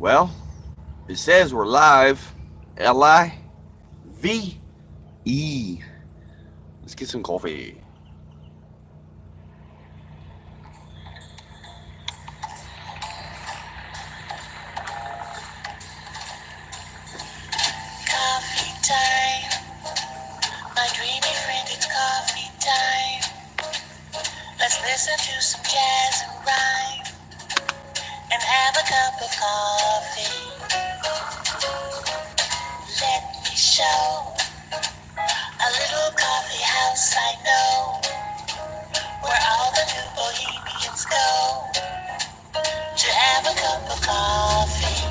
Well, it says we're live. Live. Let's get some coffee. Coffee time, my dreamy friend, it's coffee time. Let's listen to some jazz and rhyme and have a cup of coffee. Let me show a little coffee house I know where all the new bohemians go to have a cup of coffee.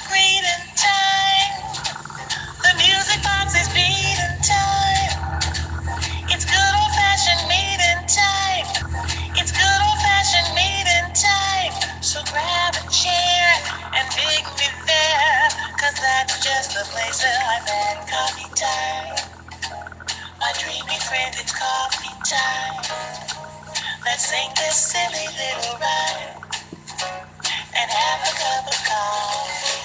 Greeting time, the music box is beating time. It's good old-fashioned meeting time. It's good old-fashioned meeting time. So grab a chair and dig me there, 'cause that's just the place that I'm at. Coffee time. My dreamy friend, it's coffee time. Let's sing this silly little rhyme and have a cup of coffee.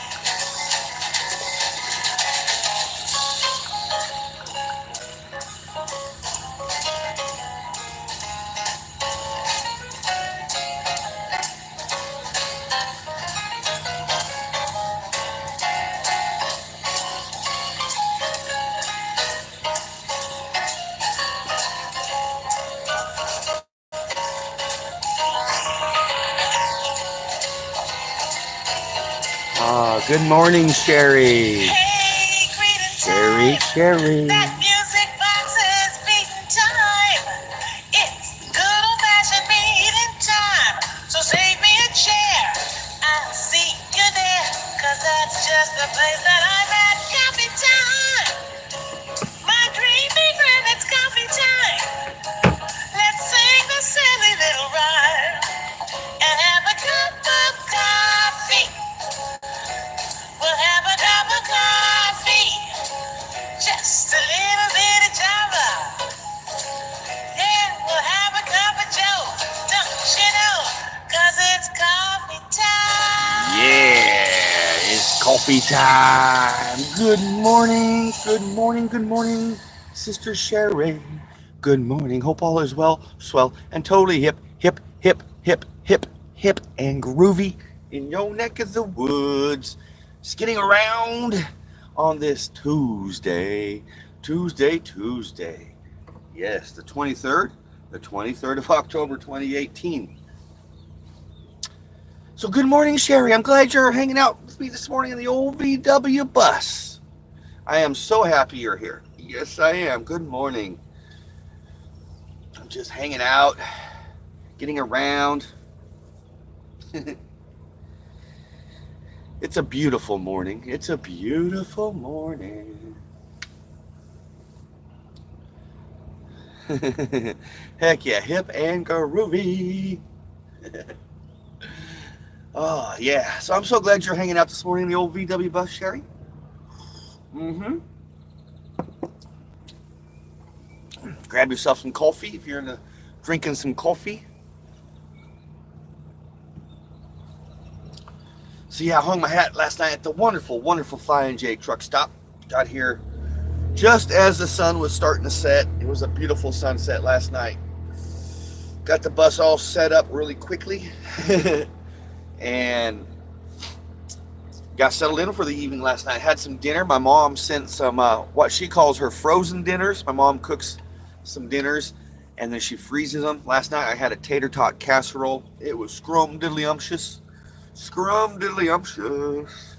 Good morning, Sherry. Hey, greeting Sherry, time. Sherry. That music box is beating time. It's good old-fashioned meeting time. So save me a chair. I'll see you there. 'Cause that's just the place that I'm at. Coffee time. My dreamy friend, it's coffee time. Let's sing the silly little rhyme and have a cup of coffee. We'll have a cup of coffee. Just a little bit of Java. Yeah, we'll have a cup of Joe. Don't you know? 'Cause it's coffee time. Yeah, it's coffee time. Good morning, good morning, good morning, Sister Sherry. Good morning. Hope all is well, swell, and totally hip, and groovy in your neck of the woods. Just getting around on this Tuesday. Yes, the 23rd of October, 2018. So good morning, Sherry. I'm glad you're hanging out with me this morning in the old VW bus. I am so happy you're here. Yes, I am. Good morning. I'm just hanging out, getting around. It's a beautiful morning. It's a beautiful morning. Heck yeah, hip and groovy. Oh, yeah. So I'm so glad you're hanging out this morning in the old VW bus, Sherry. Mm-hmm. Grab yourself some coffee if you're into drinking some coffee. So yeah, I hung my hat last night at the wonderful Flying J truck stop. Got here just as the sun was starting to set. It was a beautiful sunset last night. Got the bus all set up really quickly and got settled in for the evening last night. Had some dinner. My mom sent some what she calls her frozen dinners. My mom cooks some dinners and then she freezes them. Last night I had a tater tot casserole. It was scrum-diddly-umptious. Scrum-diddly-umptious.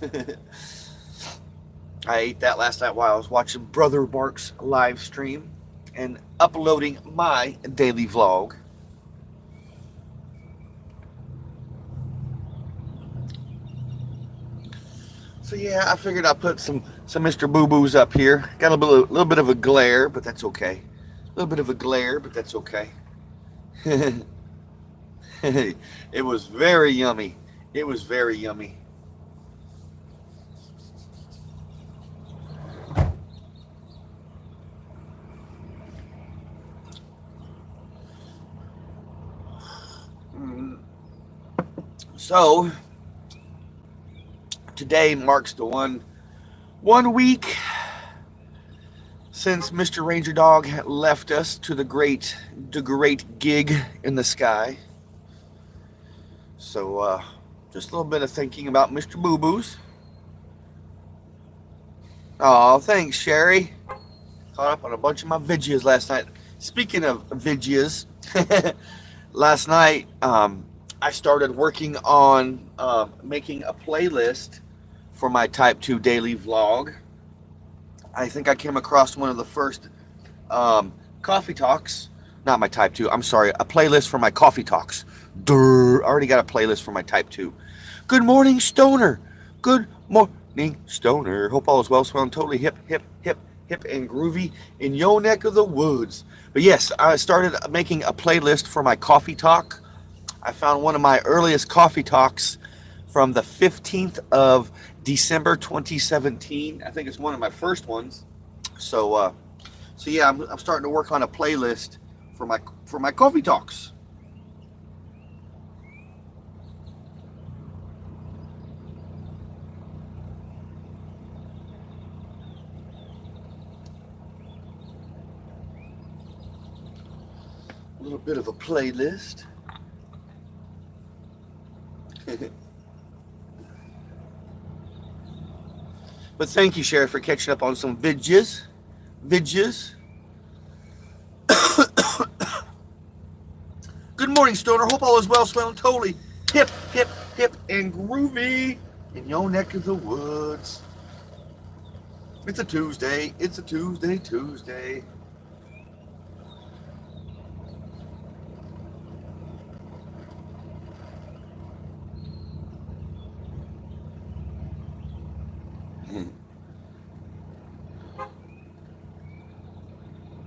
I ate that last night while I was watching Brother Mark's live stream and uploading my daily vlog. So yeah, I figured I'd put some Mr. Boo Boos up here. Got a little bit of a glare, but that's okay. A little bit of a glare, but that's okay. It was very yummy. It was very yummy. So today marks the one week since Mr. Ranger Dog left us to the great gig in the sky. So just a little bit of thinking about Mr. Boo Boos. Oh, thanks, Sherry. Caught up on a bunch of my videos last night. Speaking of videos, last night I started working on making a playlist for my Type 2 daily vlog. I think I came across one of the first coffee talks. Not my Type 2, I'm sorry, a playlist for my coffee talks. Durr, I already got a playlist for my Type 2. Good morning, Stoner. Good morning, Stoner. Hope all is well, smelling totally hip and groovy in your neck of the woods. But yes, I started making a playlist for my coffee talk. I found one of my earliest coffee talks from the 15th of December 2017. I think it's one of my first ones. So yeah, I'm starting to work on a playlist for my coffee talks. A little bit of a playlist. But thank you, Sheriff, for catching up on some vidges. Good morning, Stoner. Hope all is well, smelling totally hip and groovy in your neck of the woods. It's a Tuesday.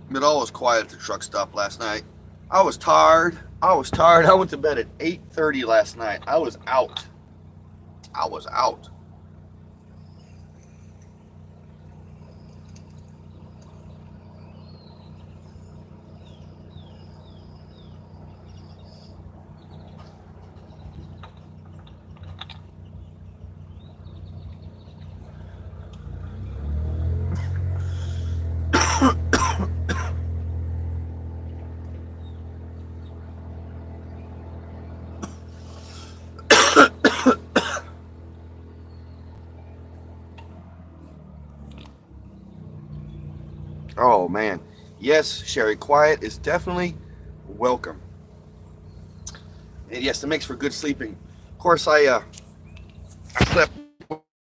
It all was quiet at the truck stop last night. I was tired. I went to bed at 8:30 last night. I was out. Oh man, yes, Sherry, quiet is definitely welcome. And yes, it makes for good sleeping. Of course, I slept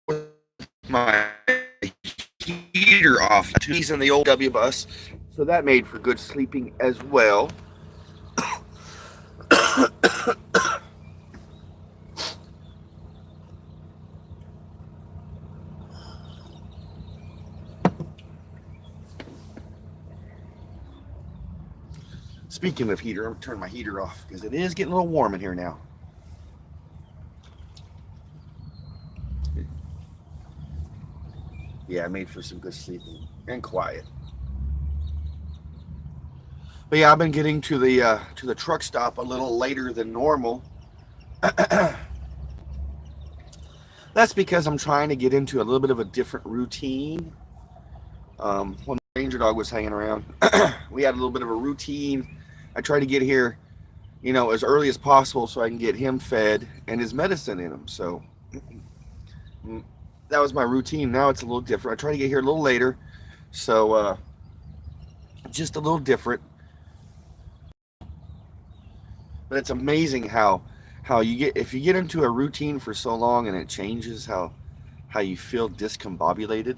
with my heater off. He's in the old W bus, so that made for good sleeping as well. Speaking of heater, I'm going to turn my heater off because it is getting a little warm in here now. Yeah, I made for some good sleeping and quiet. But yeah, I've been getting to the truck stop a little later than normal. That's because I'm trying to get into a little bit of a different routine. When the Ranger Dog was hanging around, we had a little bit of a routine. I try to get here, as early as possible so I can get him fed and his medicine in him. So that was my routine. Now it's a little different. I try to get here a little later, so just a little different. But it's amazing how if you get into a routine for so long and it changes how you feel discombobulated.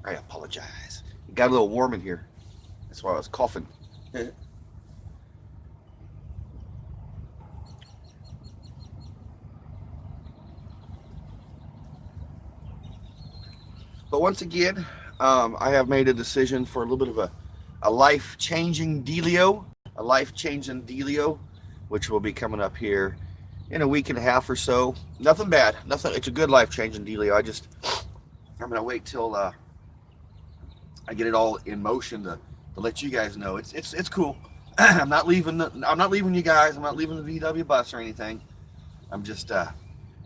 I apologize. It got a little warm in here. That's why I was coughing. But once again, I have made a decision for a little bit of a life-changing dealio. Which will be coming up here in a week and a half or so. Nothing bad. It's a good life-changing dealio. I'm going to wait till I get it all in motion to to let you guys know it's cool. I'm not leaving you guys. I'm not leaving the VW bus or anything. I'm just having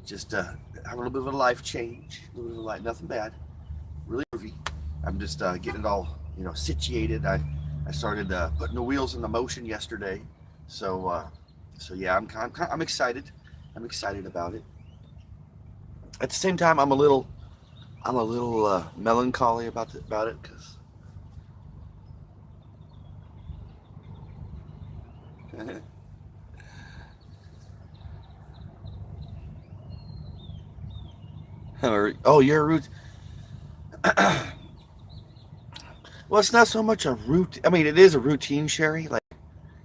a little bit of a life change, a little bit of life, nothing bad, really groovy. I'm just getting it all situated. I started putting the wheels into motion yesterday, so yeah, I'm excited. I'm excited about it. At the same time, I'm a little melancholy about it because oh, you're a root. Well, it's not so much a root. I mean, it is a routine, Sherry. Like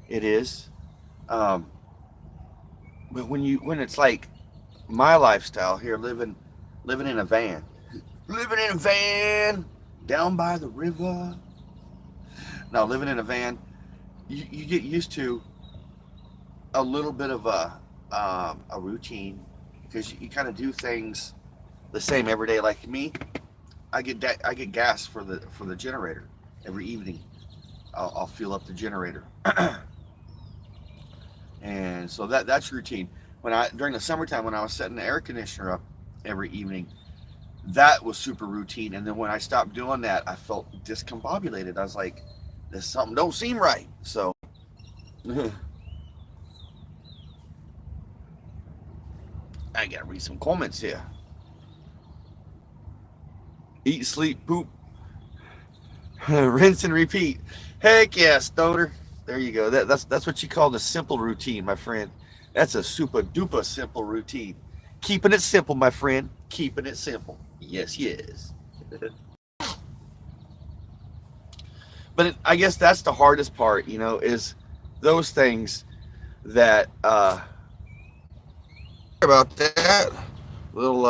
it is. Um, but when it's like my lifestyle here, living in a van, living in a van down by the river. Now, living in a van, you get used to a little bit of a routine because you kind of do things the same every day. Like me, I get gas for the generator every evening. I'll fuel up the generator, and so that's routine. During the summertime when I was setting the air conditioner up every evening, that was super routine. And then when I stopped doing that, I felt discombobulated. I was like, "There's something don't seem right." So I gotta read some comments here. Eat, sleep, poop, rinse and repeat. Heck yeah, stoner. There you go. That's what you call the simple routine, my friend. That's a super duper simple routine. Keeping it simple, my friend. Keeping it simple. Yes, yes. But I guess that's the hardest part, is those things that about that little